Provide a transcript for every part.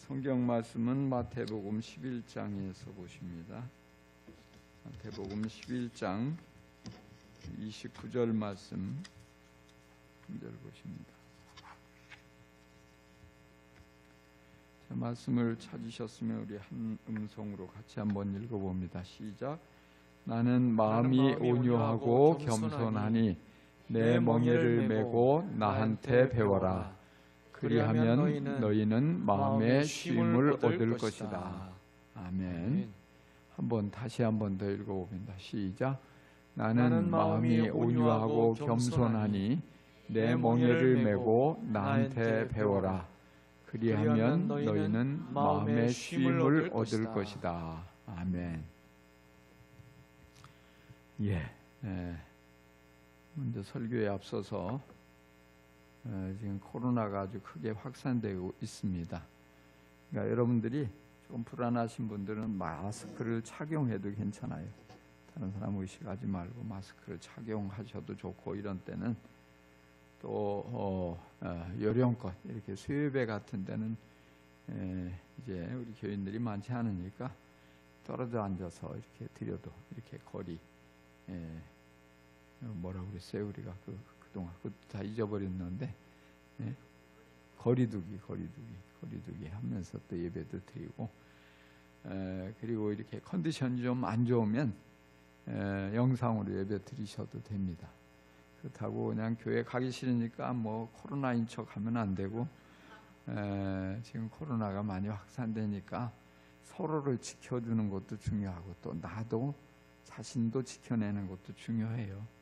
성경 말씀은 마태복음 11장에서 보십니다. 마태복음 11장 29절 말씀 1절 보십니다. 자, 말씀을 찾으셨으면 우리 한 음성으로 같이 한번 읽어봅니다. 시작. 나는 마음이 온유하고 겸손하니 내 멍에를 메고 나한테 배워라. 그리하면 너희는 마음의 쉼을 얻을 것이다. 아멘. 다시 한번 더 읽어봅니다. 시작. 나는 마음이 온유하고 겸손하니 내 멍에를 메고 나한테 배워라. 그리하면 너희는 마음의 쉼을 얻을 것이다. 아멘. 먼저 설교에 앞서서 지금 코로나가 아주 크게 확산되고 있습니다. 그러니까 여러분들이 조금 불안하신 분들은 마스크를 착용해도 괜찮아요. 다른 사람 의식하지 말고 마스크를 착용하셔도 좋고, 이런 때는 또 요령껏 이렇게 수요예배 같은 데는 이제 우리 교인들이 많지 않으니까 떨어져 앉아서 이렇게 드려도 이렇게 거리 뭐라고 그랬어요? 우리가 그동안 그것도 다 잊어버렸는데 거리두기 하면서 또 예배도 드리고, 그리고 이렇게 컨디션이 좀 안 좋으면 영상으로 예배 드리셔도 됩니다. 그렇다고 그냥 교회 가기 싫으니까 뭐 코로나인 척 하면 안 되고, 지금 코로나가 많이 확산되니까 서로를 지켜주는 것도 중요하고, 또 나도 자신도 지켜내는 것도 중요해요.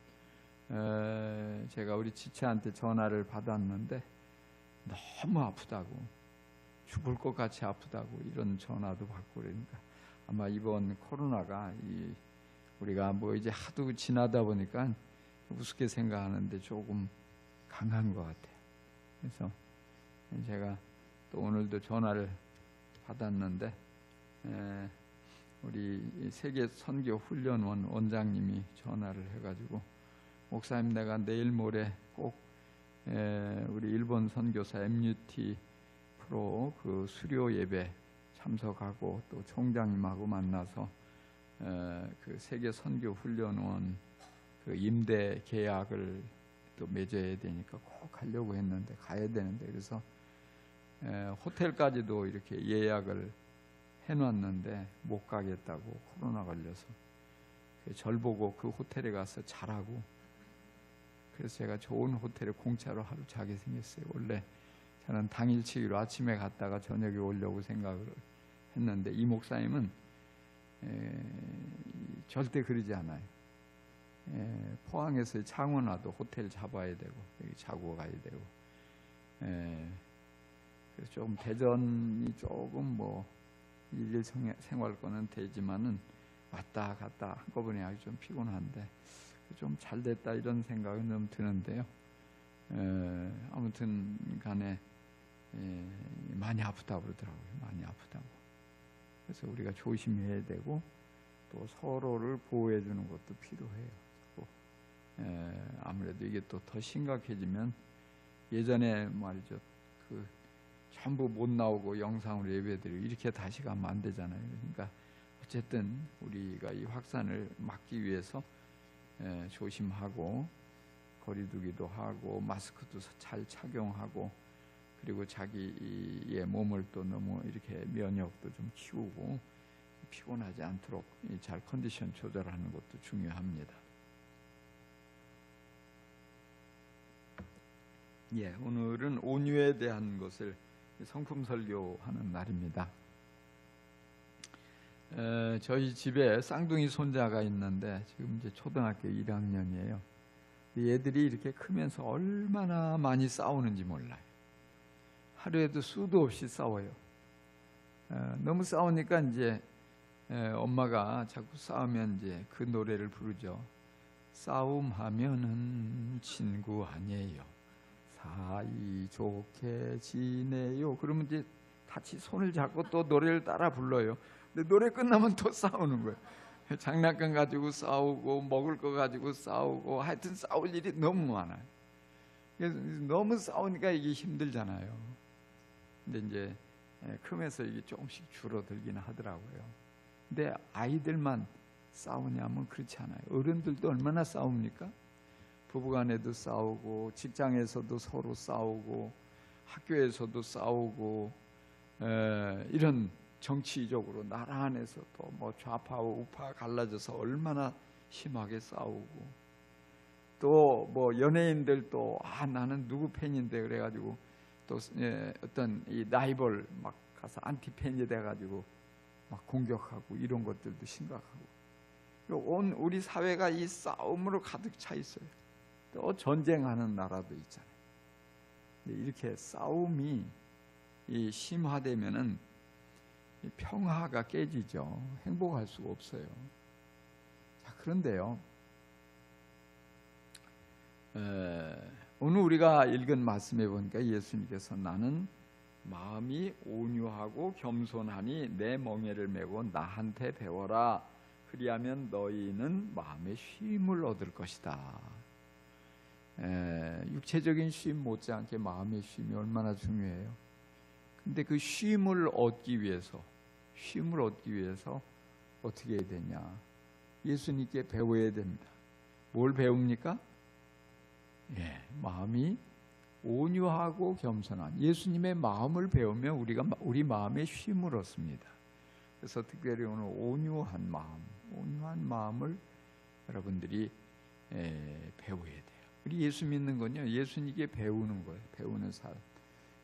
제가 우리 지체한테 전화를 받았는데 너무 아프다고, 죽을 것 같이 아프다고 이런 전화도 받고, 그러니까 아마 이번 코로나가 우리가 뭐 이제 하도 지나다 보니까 우습게 생각하는데 조금 강한 것 같아요. 그래서 제가 또 오늘도 전화를 받았는데 우리 세계 선교 훈련원 원장님이 전화를 해가지고, 목사님, 내가 내일 모레 꼭 우리 일본 선교사 MUT 프로 그 수료 예배 참석하고 또 총장님하고 만나서 그 세계 선교 훈련원 그 임대 계약을 또 맺어야 되니까 꼭 가려고 했는데, 가야 되는데, 그래서 호텔까지도 이렇게 예약을 해놨는데 못 가겠다고, 코로나 걸려서. 절 보고 그 호텔에 가서 자라고, 그래서 제가 좋은 호텔에 공짜로 하루 자게 생겼어요. 원래 저는 당일치기로 아침에 갔다가 저녁에 오려고 생각을 했는데, 이 목사님은 절대 그러지 않아요. 포항에서 창원 와도 호텔 잡아야 되고 여기 자고 가야 되고, 그래서 조금 대전이 조금 뭐 일일 생활권은 되지만은 왔다 갔다 한꺼번에 하기 좀 피곤한데 좀 잘 됐다 이런 생각은 좀 드는데요. 아무튼 간에 많이 아프다고 그러더라고요. 많이 아프다고. 그래서 우리가 조심해야 되고 또 서로를 보호해 주는 것도 필요해요. 아무래도 이게 또 더 심각해지면, 예전에 말이죠, 그 전부 못 나오고 영상으로 예배드리고 이렇게 다시 가면 안 되잖아요. 그러니까 어쨌든 우리가 이 확산을 막기 위해서 조심하고 거리두기도 하고 마스크도 잘 착용하고, 그리고 자기의 몸을 또 너무 이렇게 면역도 좀 키우고 피곤하지 않도록 잘 컨디션 조절하는 것도 중요합니다. 오늘은 온유에 대한 것을 성품 설교하는 날입니다. 저희 집에 쌍둥이 손자가 있는데 지금 이제 초등학교 1학년이에요. 얘들이 이렇게 크면서 얼마나 많이 싸우는지 몰라요. 하루에도 수도 없이 싸워요. 너무 싸우니까 이제 엄마가 자꾸 싸우면 이제 그 노래를 부르죠. 싸움하면은 친구 아니에요. 사이 좋게 지내요. 그러면 이제 같이 손을 잡고 또 노래를 따라 불러요. 근데 노래 끝나면 또 싸우는 거예요. 장난감 가지고 싸우고 먹을 거 가지고 싸우고, 하여튼 싸울 일이 너무 많아요. 그래서 너무 싸우니까 이게 힘들잖아요. 근데 이제 크면서 이게 조금씩 줄어들긴 하더라고요. 근데 아이들만 싸우냐면 그렇지 않아요. 어른들도 얼마나 싸웁니까? 부부간에도 싸우고, 직장에서도 서로 싸우고, 학교에서도 싸우고, 이런 정치적으로 나라 안에서 또 뭐 좌파와 우파 갈라져서 얼마나 심하게 싸우고, 또 뭐 연예인들도 나는 누구 팬인데 그래가지고 또 어떤 이 라이벌 막 가서 안티 팬이 돼가지고 막 공격하고, 이런 것들도 심각하고, 온 우리 사회가 이 싸움으로 가득 차 있어요. 또 전쟁하는 나라도 있잖아요. 이렇게 싸움이 심화되면은 평화가 깨지죠. 행복할 수가 없어요. 자, 그런데요, 오늘 우리가 읽은 말씀에 보니까 예수님께서 나는 마음이 온유하고 겸손하니 내 멍에를 메고 나한테 배워라. 그리하면 너희는 마음의 쉼을 얻을 것이다. 육체적인 쉼 못지않게 마음의 쉼이 얼마나 중요해요. 근데 그 쉼을 얻기 위해서 어떻게 해야 되냐? 예수님께 배워야 됩니다. 뭘 배웁니까? 마음이 온유하고 겸손한 예수님의 마음을 배우면 우리 마음에 쉼을 얻습니다. 그래서 특별히 오늘 온유한 마음을 여러분들이 배워야 돼요. 우리 예수 믿는 건요, 예수님께 배우는 거예요. 배우는 삶.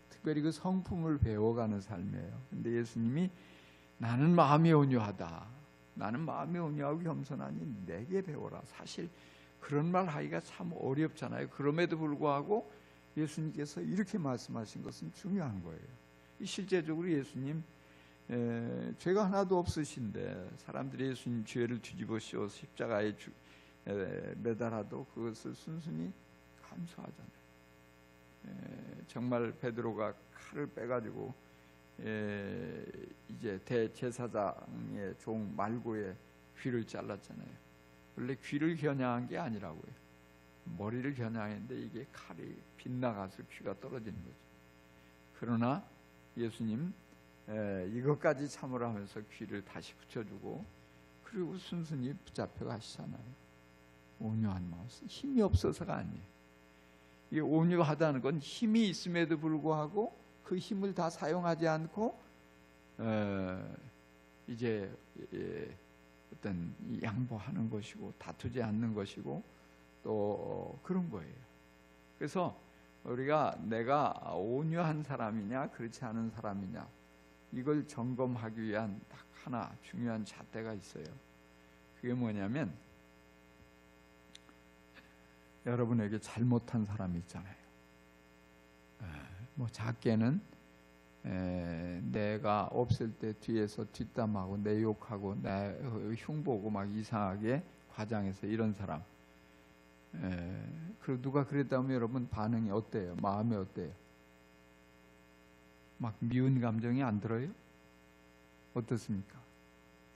특별히 그 성품을 배워가는 삶이에요. 근데 예수님이 나는 마음이 온유하다. 나는 마음이 온유하고 겸손하니 내게 배워라. 사실 그런 말 하기가 참 어렵잖아요. 그럼에도 불구하고 예수님께서 이렇게 말씀하신 것은 중요한 거예요. 실제적으로 예수님 죄가 하나도 없으신데 사람들이 예수님 죄를 뒤집어 씌워 십자가에 매달아도 그것을 순순히 감수하잖아요. 정말 베드로가 칼을 빼가지고 이제 대제사장의 종 말고의 귀를 잘랐잖아요. 원래 귀를 겨냥한 게 아니라고요. 머리를 겨냥했는데 이게 칼이 빗나가서 귀가 떨어지는 거죠. 그러나 예수님 이것까지 참으라 하면서 귀를 다시 붙여주고, 그리고 순순히 붙잡혀 가시잖아요. 온유한 마음, 힘이 없어서가 아니에요. 이 온유하다는 건 힘이 있음에도 불구하고 그 힘을 다 사용하지 않고 이제 어떤 양보하는 것이고, 다투지 않는 것이고, 또 그런 거예요. 그래서 우리가 내가 온유한 사람이냐 그렇지 않은 사람이냐, 이걸 점검하기 위한 딱 하나 중요한 잣대가 있어요. 그게 뭐냐면, 여러분에게 잘못한 사람이 있잖아요. 뭐 작게는 내가 없을 때 뒤에서 뒷담하고 내 욕하고 내 흉보고 막 이상하게 과장해서 이런 사람. 그리고 누가 그랬다면 여러분 반응이 어때요? 마음이 어때요? 막 미운 감정이 안 들어요? 어떻습니까?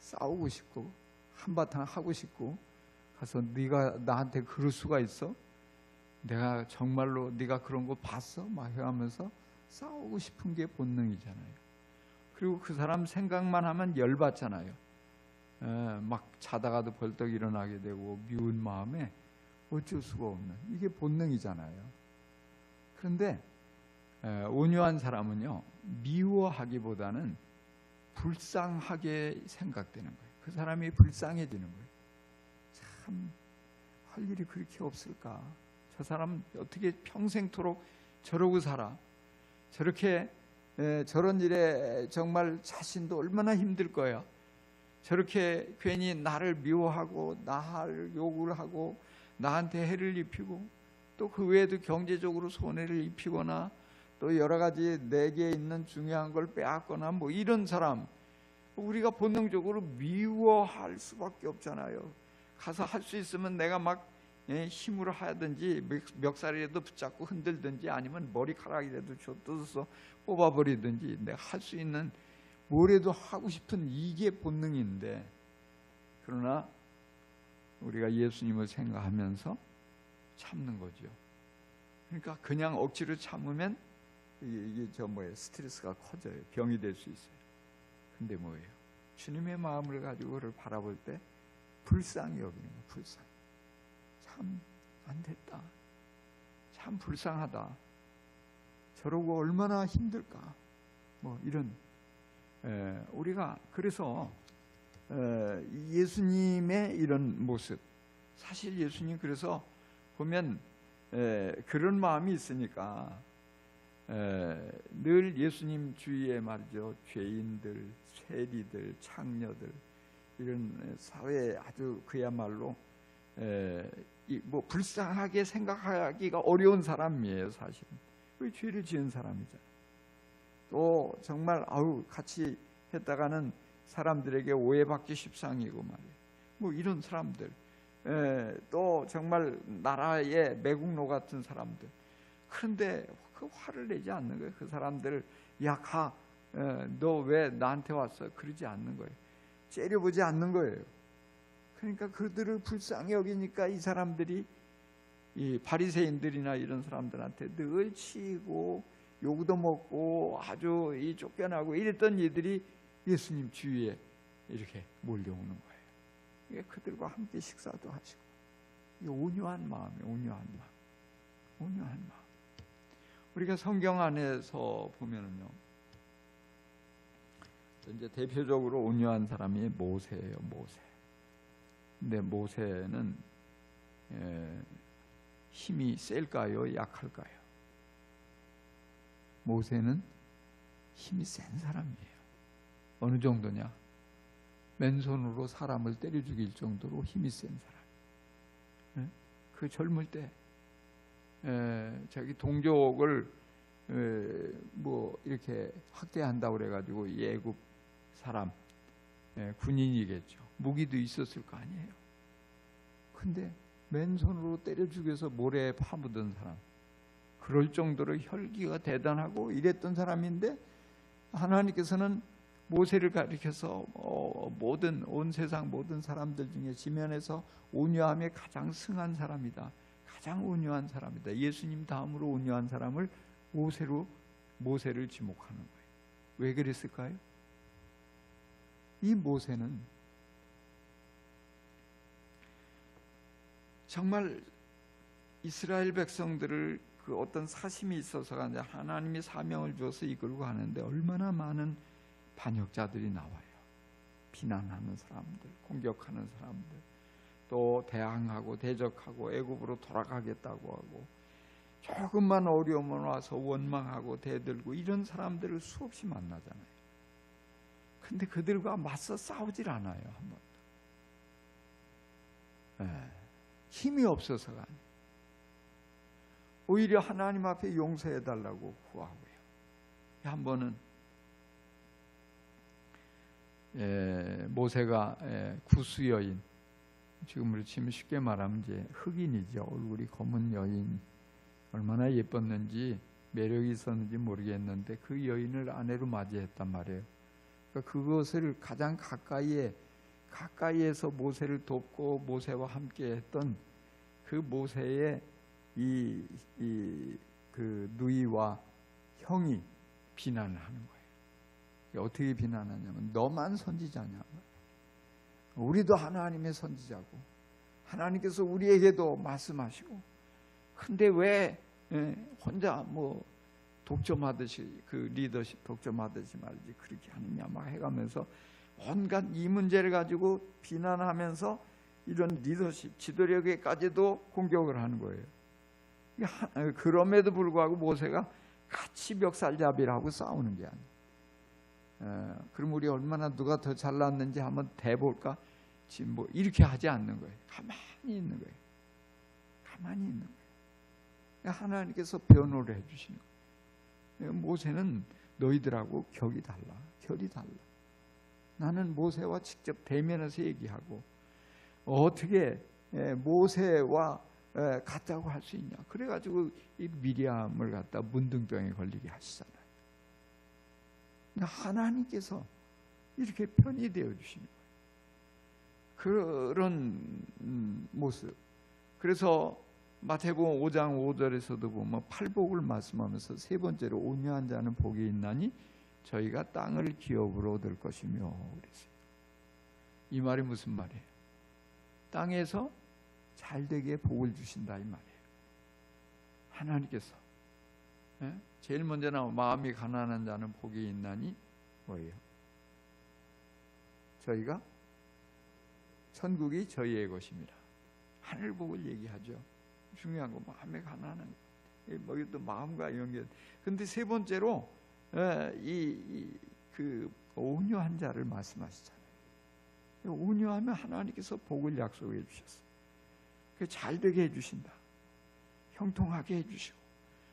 싸우고 싶고 한바탕 하고 싶고, 가서 네가 나한테 그럴 수가 있어? 내가 정말로 네가 그런 거 봤어? 막 하면서 싸우고 싶은 게 본능이잖아요. 그리고 그 사람 생각만 하면 열받잖아요. 막 자다가도 벌떡 일어나게 되고, 미운 마음에 어쩔 수가 없는, 이게 본능이잖아요. 그런데 온유한 사람은요, 미워하기보다는 불쌍하게 생각되는 거예요. 그 사람이 불쌍해지는 거예요. 참 할 일이 그렇게 없을까? 저 사람 어떻게 평생토록 저러고 살아? 저렇게 저런 일에 정말 자신도 얼마나 힘들 거야. 저렇게 괜히 나를 미워하고 나를 욕을 하고 나한테 해를 입히고, 또 그 외에도 경제적으로 손해를 입히거나 또 여러 가지 내게 있는 중요한 걸 빼앗거나 뭐 이런 사람, 우리가 본능적으로 미워할 수밖에 없잖아요. 가서 할 수 있으면 내가 막 힘으로 하든지 멱살이라도 붙잡고 흔들든지, 아니면 머리카락이라도 뜯어서 뽑아버리든지, 내가 할 수 있는 뭐라도 하고 싶은 이게 본능인데, 그러나 우리가 예수님을 생각하면서 참는 거죠. 그러니까 그냥 억지로 참으면 이게 스트레스가 커져요. 병이 될 수 있어요. 근데 뭐예요? 주님의 마음을 가지고 그를 바라볼 때 불쌍히 여기는 거예요. 불쌍히. 참 안 됐다. 참 불쌍하다. 저러고 얼마나 힘들까. 이런 우리가 그래서 예수님의 이런 모습, 사실 예수님 그래서 보면 그런 마음이 있으니까 늘 예수님 주위에 말이죠, 죄인들, 세리들, 창녀들, 이런 사회에 아주 그야말로 불쌍하게 생각하기가 어려운 사람이에요. 사실은 왜 죄를 지은 사람이잖아요. 또 정말 같이 했다가는 사람들에게 오해받기 십상이고 말이에요. 이런 사람들, 또 정말 나라의 매국노 같은 사람들. 그런데 그 화를 내지 않는 거예요. 그 사람들을 너 왜 나한테 왔어? 그러지 않는 거예요. 째려보지 않는 거예요. 그러니까 그들을 불쌍히 여기니까 이 사람들이, 이 바리새인들이나 이런 사람들한테 늘 치이고 욕도 먹고 아주 쫓겨나고 이랬던 이들이 예수님 주위에 이렇게 몰려오는 거예요. 그들과 함께 식사도 하시고. 이 온유한 마음이에요. 온유한 마음. 우리가 성경 안에서 보면은요, 이제 대표적으로 온유한 사람이 모세예요. 모세. 근데 모세는 힘이 셀까요? 약할까요? 모세는 힘이 센 사람이에요. 어느 정도냐? 맨손으로 사람을 때려 죽일 정도로 힘이 센 사람. 그 젊을 때 자기 동족을 이렇게 학대한다고 그래가지고 애굽 사람, 군인이겠죠. 무기도 있었을 거 아니에요. 근데 맨손으로 때려 죽여서 모래에 파묻은 사람, 그럴 정도로 혈기가 대단하고 이랬던 사람인데, 하나님께서는 모세를 가리켜서 온 세상 모든 사람들 중에 지면에서 온유함에 가장 승한 사람이다, 가장 온유한 사람이다, 예수님 다음으로 온유한 사람을 모세를 지목하는 거예요. 왜 그랬을까요? 이 모세는 정말 이스라엘 백성들을 그 어떤 사심이 있어서가 아니라 하나님이 사명을 주어서 이끌고 가는데 얼마나 많은 반역자들이 나와요. 비난하는 사람들, 공격하는 사람들, 또 대항하고 대적하고 애굽으로 돌아가겠다고 하고, 조금만 어려움만 와서 원망하고 대들고, 이런 사람들을 수없이 만나잖아요. 근데 그들과 맞서 싸우질 않아요. 한 번도. 힘이 없어서가 아니에요. 오히려 하나님 앞에 용서해달라고 구하고요. 한 번은 모세가 구스 여인, 지금으로 치면 쉽게 말하면 이제 흑인이죠. 얼굴이 검은 여인, 얼마나 예뻤는지 매력이 있었는지 모르겠는데 그 여인을 아내로 맞이했단 말이에요. 그러니까 그것을 가장 가까이에서 모세를 돕고 모세와 함께 했던 그 모세의 그 누이와 형이 비난을 하는 거예요. 어떻게 비난하냐면, 너만 선지자냐, 우리도 하나님의 선지자고 하나님께서 우리에게도 말씀하시고, 근데 왜 혼자 독점하듯이, 그 리더십 독점하듯이 말이지 그렇게 하느냐 막 해가면서 온갖 이 문제를 가지고 비난하면서 이런 리더십, 지도력에까지도 공격을 하는 거예요. 그럼에도 불구하고 모세가 같이 멱살잡이를 하고 싸우는 게 아니에요. 그럼 우리 얼마나 누가 더 잘났는지 한번 대볼까? 지금 이렇게 하지 않는 거예요. 가만히 있는 거예요. 가만히 있는 거예요. 하나님께서 변호를 해주시는 거예요. 모세는 너희들하고 결이 달라. 나는 모세와 직접 대면해서 얘기하고, 어떻게 모세와 같다고 할 수 있냐. 그래가지고 이 미리암을 갖다 문둥병에 걸리게 하시잖아요. 그러니까 하나님께서 이렇게 편이 되어 주시는 거예요. 그런 모습. 그래서 마태복음 5장 5절에서도 보면 팔복을 말씀하면서 세 번째로 온유한 자는 복이 있나니 저희가 땅을 기업으로 얻을 것이며 그랬어요. 이 말이 무슨 말이에요? 땅에서 잘되게 복을 주신다 이 말이에요. 하나님께서 제일 먼저 나와 마음이 가난한 자는 복이 있나니 뭐예요? 저희가 천국이 저희의 것입니다. 하늘 복을 얘기하죠. 중요한 거 마음에 가난한 거. 뭐 이것도 마음과 연결. 근데 세 번째로 그 온유한 자를 말씀하시잖아요. 온유하면 하나님께서 복을 약속해 주셨어요. 잘 되게 해주신다. 형통하게 해주시고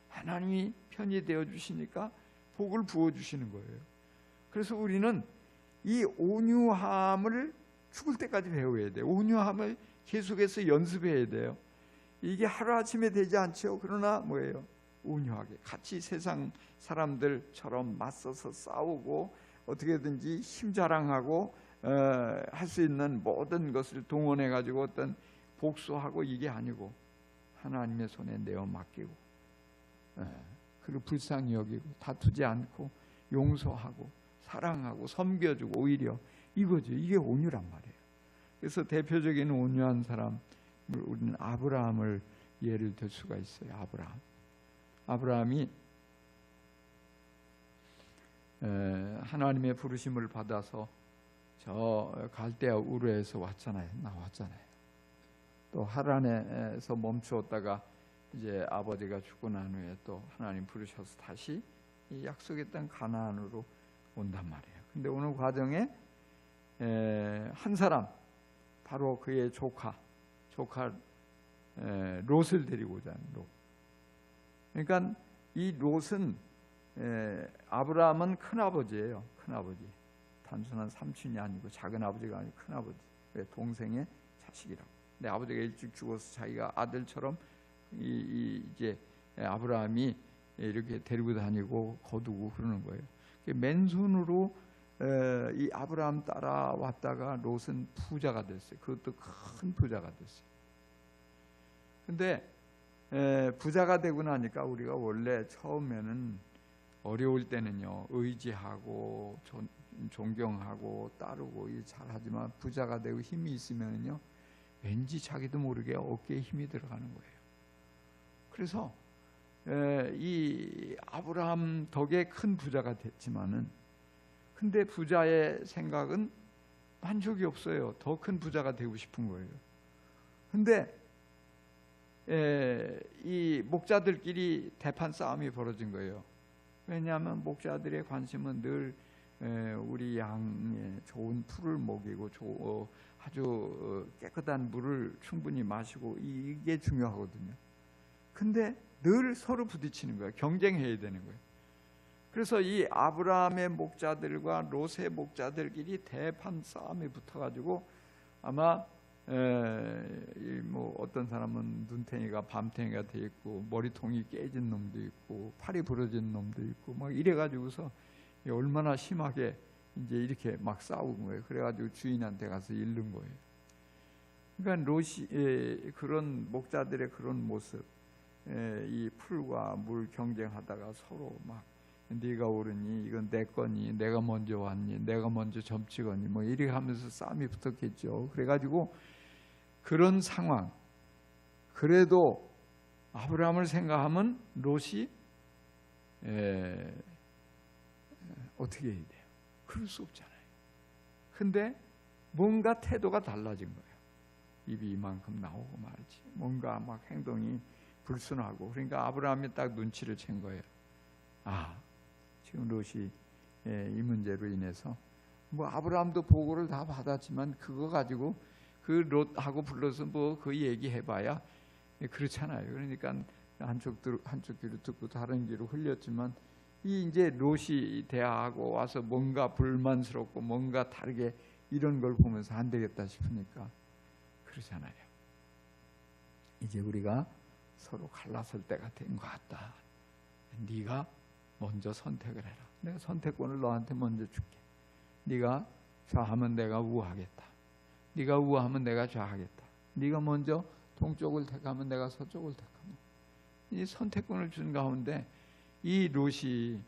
하나님이 편히 되어 주시니까 복을 부어 주시는 거예요. 그래서 우리는 이 온유함을 죽을 때까지 배워야 돼요. 온유함을 계속해서 연습해야 돼요. 이게 하루아침에 되지 않죠. 그러나 뭐예요? 온유하게 같이 세상 사람들처럼 맞서서 싸우고 어떻게든지 힘자랑하고 할 수 있는 모든 것을 동원해 가지고 어떤 복수하고 이게 아니고 하나님의 손에 내어 맡기고 그리고 불쌍히 여기고 다투지 않고 용서하고 사랑하고 섬겨주고 오히려 이거죠. 이게 온유란 말이에요. 그래서 대표적인 온유한 사람 우리는 아브라함을 예를 들 수가 있어요. 아브라함이 하나님의 부르심을 받아서 저 갈대아 우르에서 나왔잖아요. 또 하란에서 멈추었다가 이제 아버지가 죽고 난 후에 또 하나님 부르셔서 다시 이 약속의 땅 가나안으로 온단 말이에요. 근데 오는 과정에 한 사람 바로 그의 조카 롯을 데리고 오자는 롯. 그러니까 이 롯은 아브라함은 큰아버지예요. 큰아버지. 단순한 삼촌이 아니고 작은 아버지가 아니고 큰아버지. 동생의 자식이라고. 근데 아버지가 일찍 죽어서 자기가 아들처럼 이제 아브라함이 이렇게 데리고 다니고 거두고 그러는 거예요. 맨손으로 이 아브라함 따라왔다가 롯은 부자가 됐어요. 그것도 큰 부자가 됐어요. 근데 부자가 되고 나니까 우리가 원래 처음에는 어려울 때는요 의지하고 존경하고 따르고 잘하지만 부자가 되고 힘이 있으면요 왠지 자기도 모르게 어깨에 힘이 들어가는 거예요. 그래서 이 아브라함 덕에 큰 부자가 됐지만은 근데 부자의 생각은 만족이 없어요. 더 큰 부자가 되고 싶은 거예요. 근데 이 목자들끼리 대판 싸움이 벌어진 거예요. 왜냐하면 목자들의 관심은 늘 우리 양의 좋은 풀을 먹이고 아주 깨끗한 물을 충분히 마시고 이게 중요하거든요. 근데 늘 서로 부딪히는 거예요. 경쟁해야 되는 거예요. 그래서 이 아브라함의 목자들과 롯의 목자들끼리 대판 싸움에 붙어가지고 아마 뭐 어떤 사람은 눈탱이가 밤탱이가 돼 있고 머리통이 깨진 놈도 있고 팔이 부러진 놈도 있고 막 이래가지고서 얼마나 심하게 이제 이렇게 막 싸우는 거예요. 그래가지고 주인한테 가서 잃는 거예요. 그러니까 롯이 그런 목자들의 그런 모습, 이 풀과 물 경쟁하다가 서로 막 네가 옳으니 이건 내 거니 내가 먼저 왔니 내가 먼저 점찍었니 뭐 이렇게 하면서 싸움이 붙었겠죠. 그래가지고 그런 상황 그래도 아브라함을 생각하면 롯이 어떻게 해야 돼요? 그럴 수 없잖아요. 근데 뭔가 태도가 달라진 거예요. 입이 이만큼 나오고 말이지 뭔가 막 행동이 불순하고 그러니까 아브라함이 딱 눈치를 챈 거예요. 지금 롯이 이 문제로 인해서 뭐 아브라함도 보고를 다 받았지만 그거 가지고 그 롯하고 불러서 뭐 그 얘기해봐야 그렇잖아요. 그러니까 한쪽 귀로 듣고 다른 귀로 흘렸지만 이 이제 롯이 대하고 와서 뭔가 불만스럽고 뭔가 다르게 이런 걸 보면서 안 되겠다 싶으니까 그러잖아요. 이제 우리가 서로 갈라설 때가 된 것 같다. 네가 먼저 선택을 해라. 내가 선택권을 너한테 먼저 줄게. 네가 좌하면 내가 우하겠다. 네가 우하면 내가 좌하겠다. 네가 먼저 동쪽을 택하면 내가 서쪽을 택하면, 이 선택권을 준 가운데 이 롯이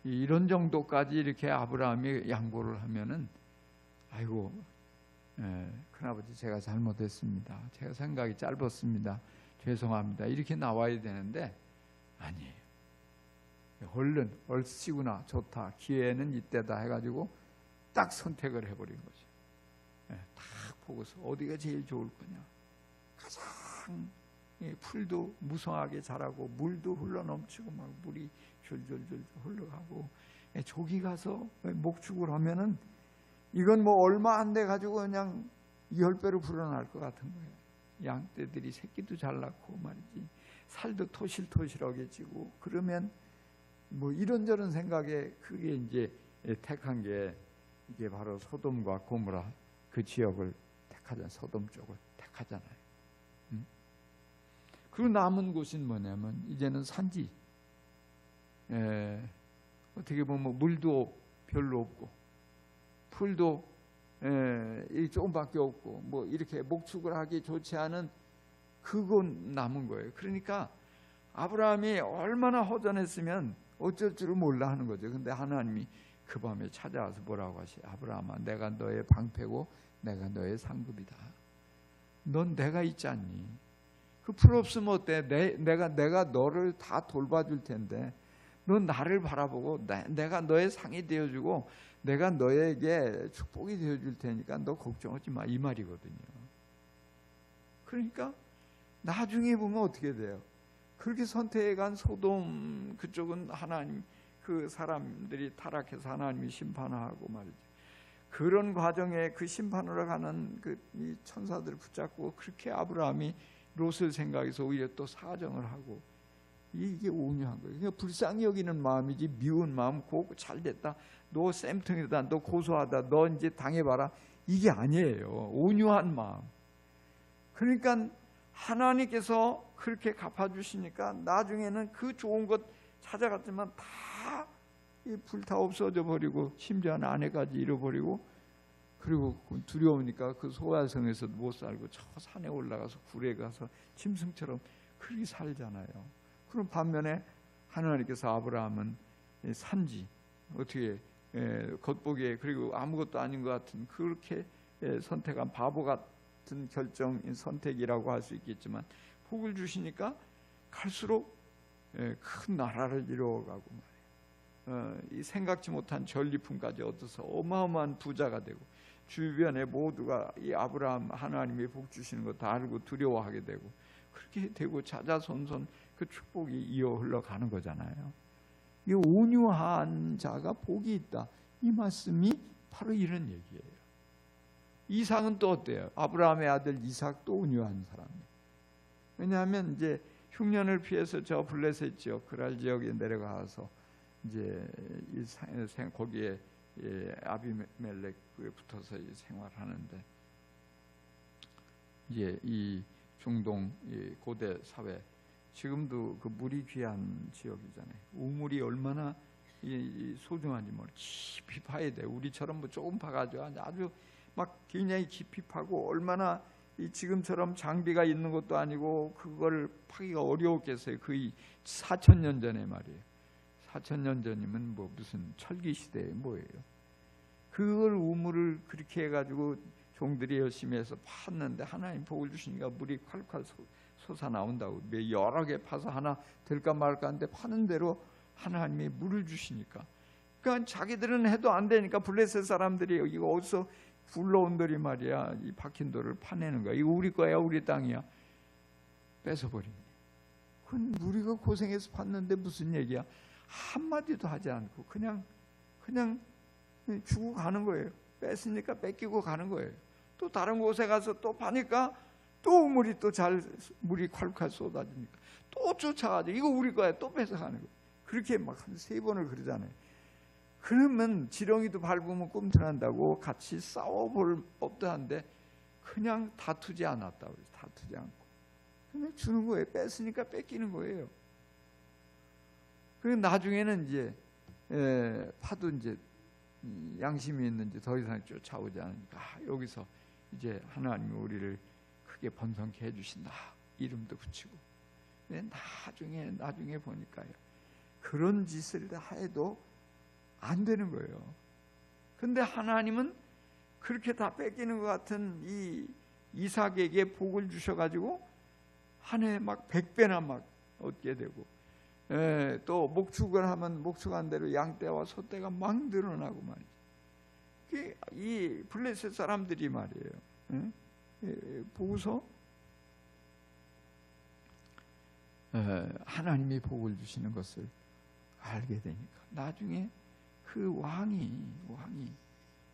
이런 정도까지 이렇게 아브라함이 양보를 하면은, 아이고, 큰아버지 제가 잘못했습니다. 제가 생각이 짧았습니다. 죄송합니다. 이렇게 나와야 되는데 아니에요. 얼른 얼씨구나, 좋다, 기회는 이때다 해가지고 딱 선택을 해버린 거죠. 딱 보고서 어디가 제일 좋을 거냐, 가장 풀도 무성하게 자라고 물도 흘러넘치고 막 물이 줄줄줄 흘러가고, 저기 가서 목축을 하면은 이건 뭐 얼마 안 돼 가지고 그냥 10배로 불어날 것 같은 거예요. 양떼들이 새끼도 잘 낳고 말이지, 살도 토실토실하게 찌고, 그러면 뭐 이런저런 생각에 그게 이제 택한 게 이게 바로 소돔과 고모라 그 지역을 택하잖아요. 소돔 쪽을 택하잖아요. 그리고 남은 곳은 뭐냐면 이제는 산지. 어떻게 보면 물도 별로 없고 풀도 조금밖에 없고, 뭐 이렇게 목축을 하기 좋지 않은 그건 남은 거예요. 그러니까 아브라함이 얼마나 허전했으면 어쩔 줄을 몰라 하는 거죠. 근데 하나님이 그 밤에 찾아와서 뭐라고 하시? 아브라함아, 내가 너의 방패고 내가 너의 상급이다. 넌 내가 있지 않니? 그 풀 없으면 어때? 내가 너를 다 돌봐줄 텐데, 넌 나를 바라보고 내가 너의 상이 되어주고 내가 너에게 축복이 되어줄 테니까 너 걱정하지 마, 이 말이거든요. 그러니까 나중에 보면 어떻게 돼요? 그렇게 선택한 소돔 그쪽은 하나님, 그 사람들이 타락해서 하나님이 심판하고 말이죠. 그런 과정에 그 심판으로 가는 이 천사들을 붙잡고 그렇게 아브라함이 롯을 생각해서 오히려 또 사정을 하고, 이게 온유한 거예요. 그러니까 불쌍히 여기는 마음이지, 미운 마음, 잘 됐다, 너 쌤통이다, 너 고소하다, 너 이제 당해봐라, 이게 아니에요. 온유한 마음. 그러니까 하나님께서 그렇게 갚아주시니까 나중에는 그 좋은 것 찾아갔지만 다 불타 없어져 버리고, 심지어 아내까지 잃어버리고, 그리고 두려우니까 그 소야성에서도 못 살고 저 산에 올라가서 굴에 가서 짐승처럼 그렇게 살잖아요. 그럼 반면에 하나님께서 아브라함은 산지, 어떻게 겉보기에 그리고 아무것도 아닌 것 같은 그렇게 선택한 바보 같은 결정, 선택이라고 할 수 있겠지만 복을 주시니까 갈수록 큰 나라를 이루어가고 말이에요. 이 생각지 못한 전리품까지 얻어서 어마어마한 부자가 되고, 주변에 모두가 이 아브라함 하나님이 복 주시는 거 다 알고 두려워하게 되고, 그렇게 되고 자자손손 그 축복이 이어 흘러가는 거잖아요. 이 온유한 자가 복이 있다, 이 말씀이 바로 이런 얘기예요. 이삭은 또 어때요? 아브라함의 아들 이삭도 온유한 사람이에요. 왜냐하면 이제 흉년을 피해서 저 블레셋 지역, 그랄 지역에 내려가서 이제 거기에 아비멜렉에 붙어서 생활하는데, 이제 이 중동 고대 사회, 지금도 그 물이 귀한 지역이잖아요. 우물이 얼마나 소중한지 뭘 깊이 파야 돼. 우리처럼 뭐 조금 파가지고 아주 막 굉장히 깊이 파고, 얼마나 지금처럼 장비가 있는 것도 아니고 그걸 파기가 어려웠겠어요. 거의 4,000년 전에 말이에요. 4,000년 전이면 뭐 무슨 철기 시대에 뭐예요. 그걸 우물을 그렇게 해가지고 종들이 열심히 해서 팠는데 하나님 복을 주시니까 물이 콸콸 솟아 나온다고. 여러 개 파서 하나 될까 말까 하는데 파는 대로 하나님이 물을 주시니까, 그러니까 자기들은 해도 안 되니까 블레셋 사람들이 이거 어디서 굴러온들이 말이야, 이 박힌 돌을 파내는 거야. 이거 우리 거야, 우리 땅이야. 뺏어버리네. 그건 우리가 고생해서 팠는데 무슨 얘기야. 한마디도 하지 않고 그냥 주고 가는 거예요. 뺐으니까 뺏기고 가는 거예요. 또 다른 곳에 가서 또 파니까 또 물이 물이 콸콸 쏟아지니까 또 쫓아가지고 이거 우리 거야, 또 뺏어가는 거예요. 그렇게 막 한 3번을 그러잖아요. 그러면 지렁이도 밟으면 꿈틀한다고 같이 싸워볼 법도 한데 그냥 다투지 않았다고. 다투지 않고 그냥 주는 거예요. 뺐으니까 뺏기는 거예요. 그리고 나중에는 이제 파도 이제 양심이 있는지 더 이상 쫓아오지 않으니까 여기서 이제 하나님이 우리를 크게 번성케 해주신다. 이름도 붙이고. 근데 나중에 보니까요, 그런 짓을 다 해도 안 되는 거예요. 근데 하나님은 그렇게 다 뺏기는 것 같은 이 이삭에게 복을 주셔가지고 한 해 막 100배나 막 얻게 되고, 또 목축을 하면 목축한 대로 양떼와 소떼가 막 늘어나고 말이죠. 이 블레셋 사람들이 말이에요, 보고서 하나님이 복을 주시는 것을 알게 되니까 나중에 그 왕이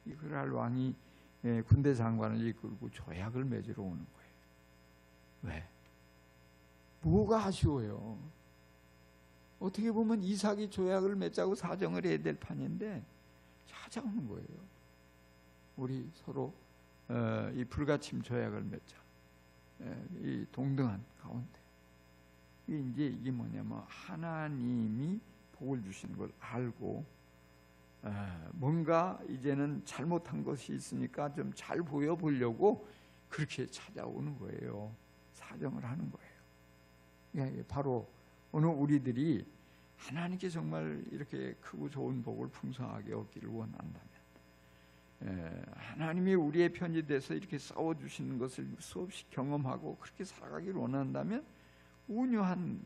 이 그랄 왕이 군대 장관을 이끌고 조약을 맺으러 오는 거예요. 왜? 뭐가 아쉬워요? 어떻게 보면 이삭이 조약을 맺자고 사정을 해야 될 판인데 찾아오는 거예요. 우리 서로 이 불가침 조약을 맺자. 이 동등한 가운데. 이게 뭐냐면 하나님이 복을 주시는 걸 알고 뭔가 이제는 잘못한 것이 있으니까 좀 잘 보여 보려고 그렇게 찾아오는 거예요. 사정을 하는 거예요. 바로 오늘 우리들이 하나님께 정말 이렇게 크고 좋은 복을 풍성하게 얻기를 원한다면, 하나님이 우리의 편이 돼서 이렇게 싸워주시는 것을 수없이 경험하고 그렇게 살아가기를 원한다면 온유한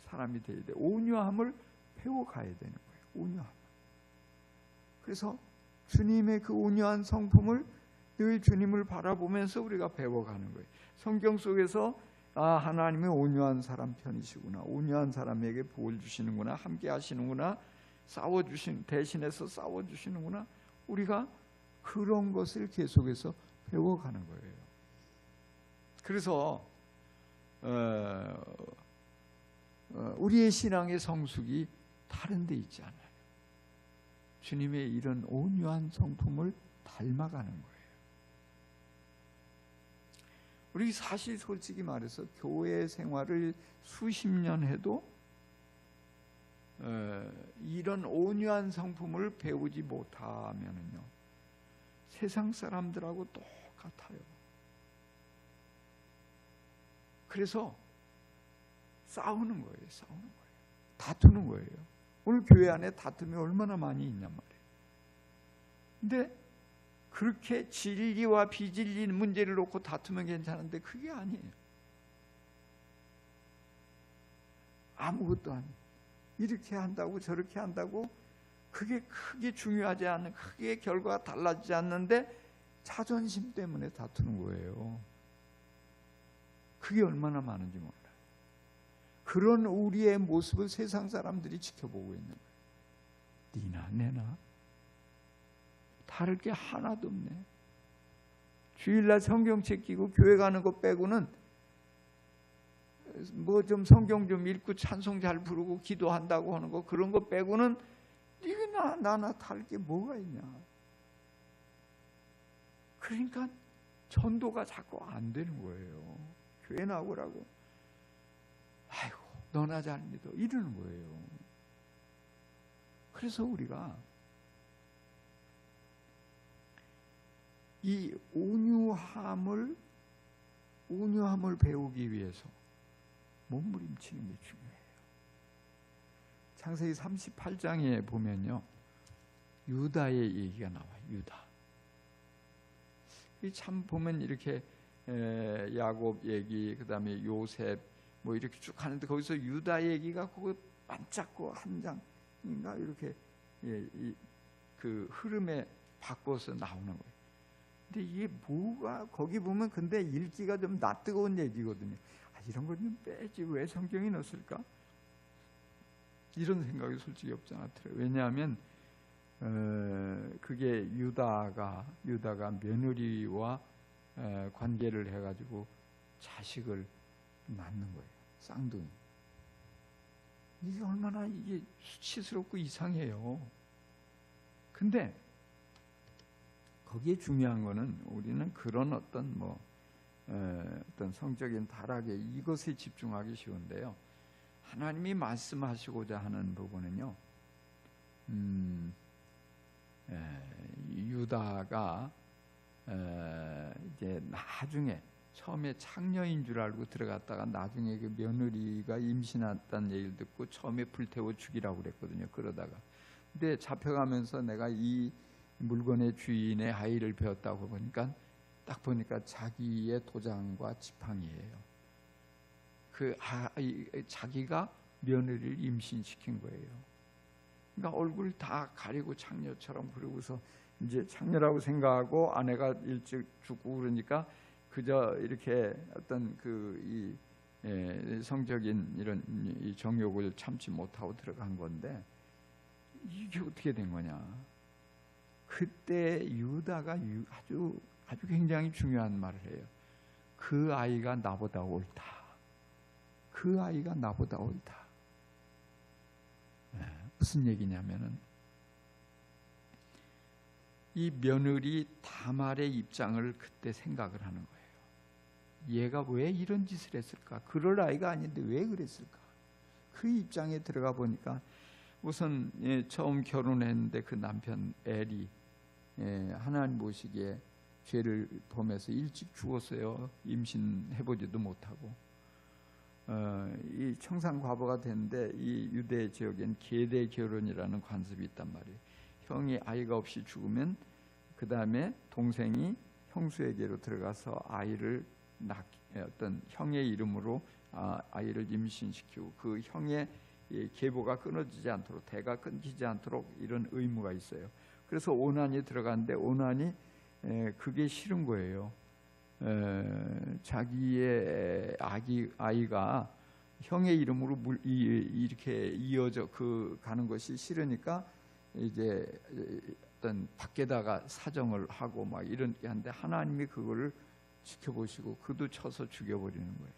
사람이 되어야 돼. 온유함을 배워가야 되는 거예요. 온유함. 그래서 주님의 그 온유한 성품을 늘 주님을 바라보면서 우리가 배워가는 거예요. 성경 속에서 하나님의 온유한 사람 편이시구나, 온유한 사람에게 복을 주시는구나, 함께 하시는구나, 대신해서 싸워주시는구나, 우리가 그런 것을 계속해서 배워가는 거예요. 그래서 우리의 신앙의 성숙이 다른 데 있지 않아요. 주님의 이런 온유한 성품을 닮아가는 거예요. 우리 사실 솔직히 말해서 교회 생활을 수십 년 해도 이런 온유한 성품을 배우지 못하면은요, 세상 사람들하고 똑같아요. 그래서 싸우는 거예요. 다투는 거예요. 오늘 교회 안에 다툼이 얼마나 많이 있냔 말이에요. 근데 그렇게 진리와 비진리 문제를 놓고 다투면 괜찮은데 그게 아니에요. 아무것도 아니에요. 이렇게 한다고 저렇게 한다고 그게 크게 중요하지 않은, 크게 결과가 달라지지 않는데 자존심 때문에 다투는 거예요. 그게 얼마나 많은지 몰라요. 그런 우리의 모습을 세상 사람들이 지켜보고 있는 거예요. 니나 내나 다를 게 하나도 없네. 주일날 성경책 끼고 교회 가는 거 빼고는 뭐 좀 성경 좀 읽고 찬송 잘 부르고 기도한다고 하는 거, 그런 거 빼고는 네가 나나 다를 게 뭐가 있냐. 그러니까 전도가 자꾸 안 되는 거예요. 교회 나오라고, 아이고 너나 잘 믿어, 이러는 거예요. 그래서 우리가 이 온유함을 배우기 위해서 몸부림치는 게 중요해요. 창세기 38장에 보면요, 유다의 얘기가 나와요. 유다. 참 보면 이렇게 야곱 얘기, 그 다음에 요셉 뭐 이렇게 쭉 하는데 거기서 유다 얘기가 그거 반짝고 한 장인가 이렇게 그 흐름에 바꿔서 나오는 거예요. 근데 이게 뭐가 거기 보면 근데 읽기가 좀 낯뜨거운 얘기거든요. 이런 건 좀 빼지 왜 성경에 넣었을까? 이런 생각이 솔직히 없지 않더라고요. 왜냐하면 그게 유다가 며느리와 관계를 해가지고 자식을 낳는 거예요. 쌍둥이. 이게 얼마나 이게 수치스럽고 이상해요. 근데 거기에 중요한 거는 우리는 그런 어떤 어떤 성적인 타락에 이것에 집중하기 쉬운데요. 하나님이 말씀하시고자 하는 부분은요, 유다가 이제 나중에 처음에 창녀인 줄 알고 들어갔다가 나중에 그 며느리가 임신했다는 얘기를 듣고 처음에 불태워 죽이라고 그랬거든요. 그러다가 근데 잡혀가면서 내가 이 물건의 주인의 아이를 배웠다고 보니까 딱 보니까 자기의 도장과 지팡이예요. 자기가 며느리를 임신시킨 거예요. 그러니까 얼굴 다 가리고 창녀처럼, 그러고서 이제 창녀라고 생각하고 아내가 일찍 죽고 그러니까 그저 이렇게 어떤 성적인 이런 이 정욕을 참지 못하고 들어간 건데, 이게 어떻게 된 거냐? 그때 유다가 아주 굉장히 중요한 말을 해요. 그 아이가 나보다 옳다. 그 아이가 나보다 옳다. 무슨 얘기냐면은 이 며느리 다말의 입장을 그때 생각을 하는 거예요. 얘가 왜 이런 짓을 했을까? 그럴 아이가 아닌데 왜 그랬을까? 그 입장에 들어가 보니까 우선 처음 결혼했는데 그 남편 엘이 하나님 보시기에 죄를 범해서 일찍 죽었어요. 임신해보지도 못하고. 이 청산과부가 됐는데 이 유대 지역엔 계대 결혼이라는 관습이 있단 말이에요. 형이 아이가 없이 죽으면 그 다음에 동생이 형수에게로 들어가서 아이를 어떤 형의 이름으로 아이를 임신시키고 그 형의 계보가 끊어지지 않도록, 대가 끊기지 않도록 이런 의무가 있어요. 그래서 오난이 들어갔는데 오난이 그게 싫은 거예요. 자기의 아이가 형의 이름으로 이렇게 이어져 가는 것이 싫으니까 이제 어떤 밖에다가 사정을 하고 막 이렇게 하는데 하나님이 그거를 지켜보시고 그도 쳐서 죽여버리는 거예요.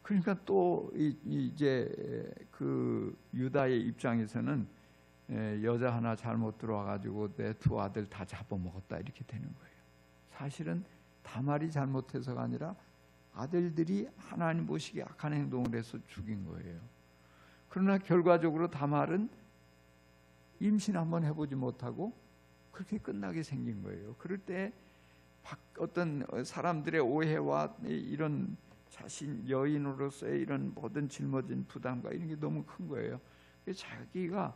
그러니까 또 이제 그 유다의 입장에서는 여자 하나 잘못 들어와가지고 내 두 아들 다 잡아먹었다 이렇게 되는 거예요. 사실은 다말이 잘못해서가 아니라 아들들이 하나님 보시기에 악한 행동을 해서 죽인 거예요. 그러나 결과적으로 다말은 임신 한번 해보지 못하고 그렇게 끝나게 생긴 거예요. 그럴 때 어떤 사람들의 오해와 이런 자신 여인으로서의 이런 모든 짊어진 부담과 이런 게 너무 큰 거예요. 자기가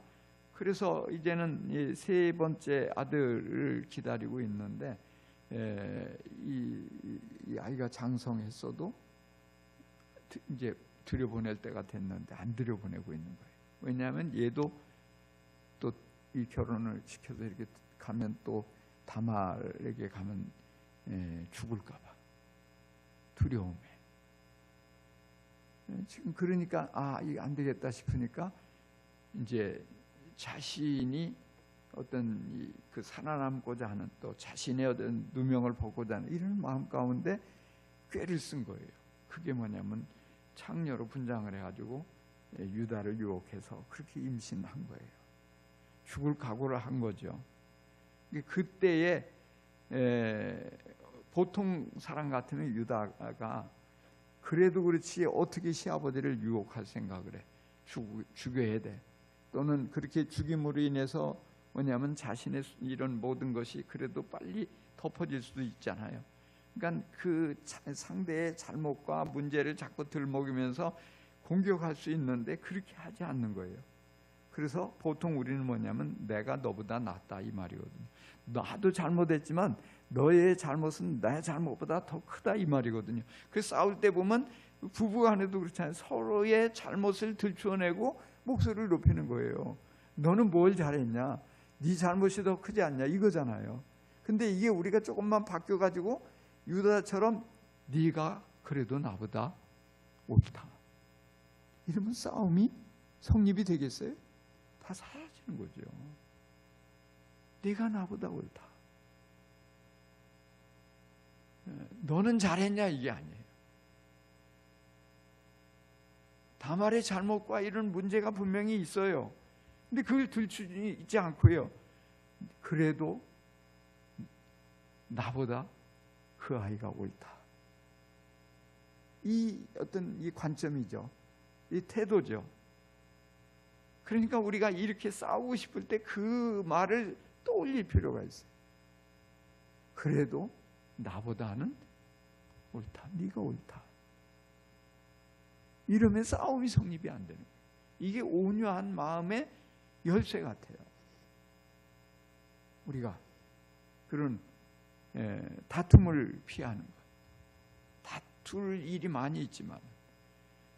그래서 이제는 세 번째 아들을 기다리고 있는데 이 아이가 장성했어도 이제 들여보낼 때가 됐는데 안 들여보내고 있는 거예요. 왜냐하면 얘도 또 이 결혼을 시켜서 이렇게 가면 또 다말에게 가면 죽을까봐 두려움에 지금 그러니까 이게 안 되겠다 싶으니까 이제 자신이 어떤 그 살아남고자 하는 또 자신의 어떤 누명을 벗고자 하는 이런 마음 가운데 꾀를 쓴 거예요. 그게 뭐냐면 창녀로 분장을 해가지고 유다를 유혹해서 그렇게 임신한 거예요. 죽을 각오를 한 거죠. 그때에 보통 사람 같으면 유다가 그래도 그렇지 어떻게 시아버지를 유혹할 생각을 해. 죽여야 돼. 또는 그렇게 죽임으로 인해서 뭐냐면 자신의 이런 모든 것이 그래도 빨리 덮어질 수도 있잖아요. 그러니까 그 상대의 잘못과 문제를 자꾸 들먹이면서 공격할 수 있는데 그렇게 하지 않는 거예요. 그래서 보통 우리는 뭐냐면 내가 너보다 낫다 이 말이거든요. 나도 잘못했지만 너의 잘못은 내 잘못보다 더 크다 이 말이거든요. 그래서 싸울 때 보면 부부간에도 그렇잖아요. 서로의 잘못을 들추어내고 목소리를 높이는 거예요. 너는 뭘 잘했냐? 네 잘못이 더 크지 않냐? 이거잖아요. 근데 이게 우리가 조금만 바뀌어가지고 유다처럼 네가 그래도 나보다 옳다. 이러면 싸움이 성립이 되겠어요? 다 사라지는 거죠. 네가 나보다 옳다. 너는 잘했냐? 이게 아니에요. 다말의 잘못과 이런 문제가 분명히 있어요. 근데 그걸 들추지 않고요. 그래도 나보다 그 아이가 옳다. 이 어떤 이 관점이죠. 이 태도죠. 그러니까 우리가 이렇게 싸우고 싶을 때 그 말을 떠올릴 필요가 있어요. 그래도 나보다는 옳다. 네가 옳다. 이러면 싸움이 성립이 안 되는 거예요. 이게 온유한 마음의 열쇠 같아요. 우리가 그런 다툼을 피하는 것. 다툴 일이 많이 있지만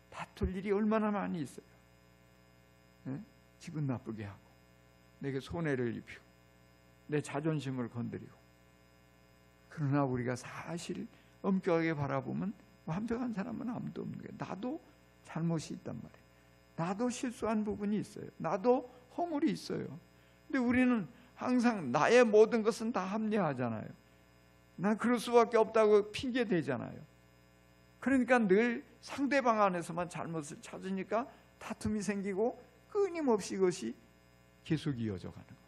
다툴 일이 얼마나 많이 있어요. 기분 나쁘게 하고 내게 손해를 입히고 내 자존심을 건드리고. 그러나 우리가 사실 엄격하게 바라보면 완벽한 사람은 아무도 없는 거예요. 나도 잘못이 있단 말이에요. 나도 실수한 부분이 있어요. 나도 허물이 있어요. 근데 우리는 항상 나의 모든 것은 다 합리화하잖아요. 난 그럴 수밖에 없다고 핑계 대잖아요. 그러니까 늘 상대방 안에서만 잘못을 찾으니까 다툼이 생기고 끊임없이 이것이 계속 이어져 가는 거예요.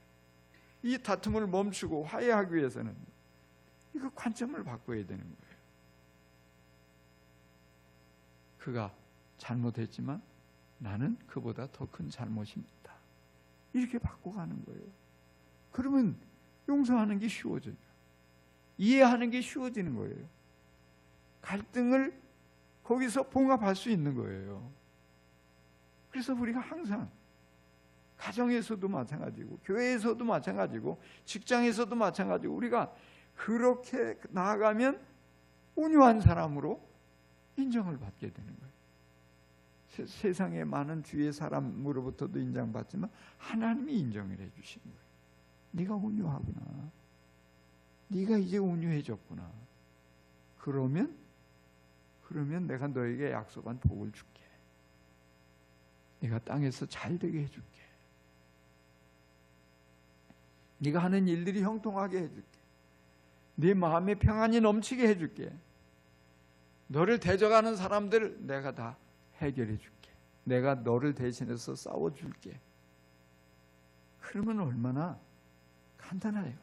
이 다툼을 멈추고 화해하기 위해서는 이거 관점을 바꿔야 되는 거예요. 그가 잘못했지만 나는 그보다 더 큰 잘못입니다. 이렇게 바꿔가는 거예요. 그러면 용서하는 게 쉬워져요. 이해하는 게 쉬워지는 거예요. 갈등을 거기서 봉합할 수 있는 거예요. 그래서 우리가 항상 가정에서도 마찬가지고 교회에서도 마찬가지고 직장에서도 마찬가지고 우리가 그렇게 나아가면 온유한 사람으로 인정을 받게 되는 거예요. 세상의 많은 주위의 사람으로부터도 인정받지만 하나님이 인정을 해주시는 거예요. 네가 온유하구나. 네가 이제 온유해졌구나. 그러면 내가 너에게 약속한 복을 줄게. 네가 땅에서 잘 되게 해줄게. 네가 하는 일들이 형통하게 해줄게. 네 마음에 평안이 넘치게 해줄게. 너를 대적하는 사람들 내가 다 해결해 줄게. 내가 너를 대신해서 싸워줄게. 그러면 얼마나 간단해요.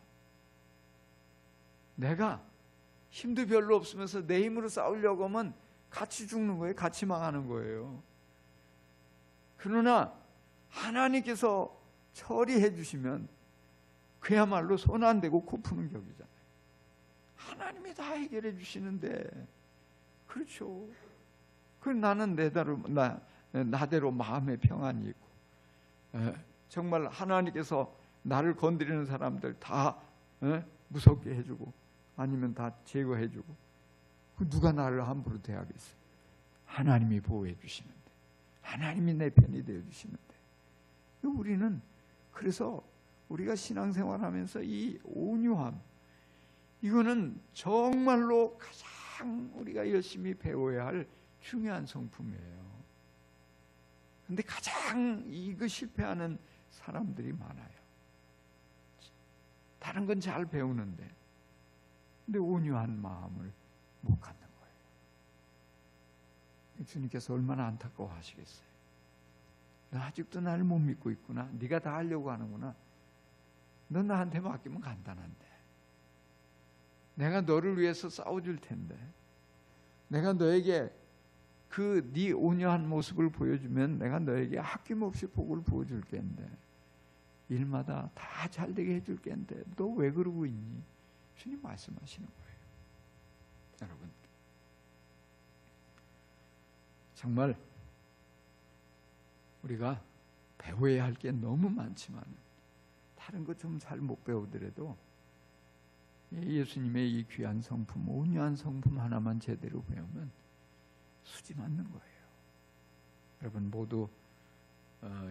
내가 힘도 별로 없으면서 내 힘으로 싸우려고 하면 같이 죽는 거예요. 같이 망하는 거예요. 그러나 하나님께서 처리해 주시면 그야말로 손 안 대고 코 푸는 격이잖아요. 하나님이 다 해결해 주시는데, 그렇죠. 나는 나대로 마음의 평안이 있고, 정말 하나님께서 나를 건드리는 사람들 다 무섭게 해주고 아니면 다 제거해주고, 누가 나를 함부로 대하겠어요. 하나님이 보호해 주시는데, 하나님이 내 편이 되어 주시는데. 우리는 그래서 우리가 신앙생활하면서 이 온유함, 이거는 정말로 가장 우리가 열심히 배워야 할 중요한 성품이에요. 근데 가장 이거 실패하는 사람들이 많아요. 다른 건 잘 배우는데 근데 온유한 마음을 못 갖는 거예요. 주님께서 얼마나 안타까워 하시겠어요. 너 아직도 나를 못 믿고 있구나. 네가 다 하려고 하는구나. 너 나한테 맡기면 간단한데, 내가 너를 위해서 싸워줄 텐데, 내가 너에게 그 네 온유한 모습을 보여주면 내가 너에게 아낌없이 복을 부어줄 텐데, 일마다 다 잘되게 해줄 텐데 너 왜 그러고 있니? 주님 말씀하시는 거예요. 여러분, 정말 우리가 배워야 할 게 너무 많지만 다른 거 좀 잘 못 배우더라도 예수님의 이 귀한 성품, 온유한 성품 하나만 제대로 배우면 수지 맞는 거예요. 여러분 모두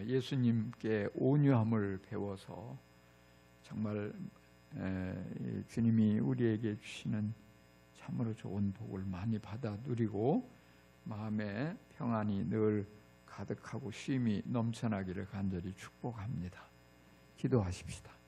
예수님께 온유함을 배워서 정말 주님이 우리에게 주시는 참으로 좋은 복을 많이 받아 누리고 마음에 평안이 늘 가득하고 쉼이 넘쳐나기를 간절히 축복합니다. 기도하십시다.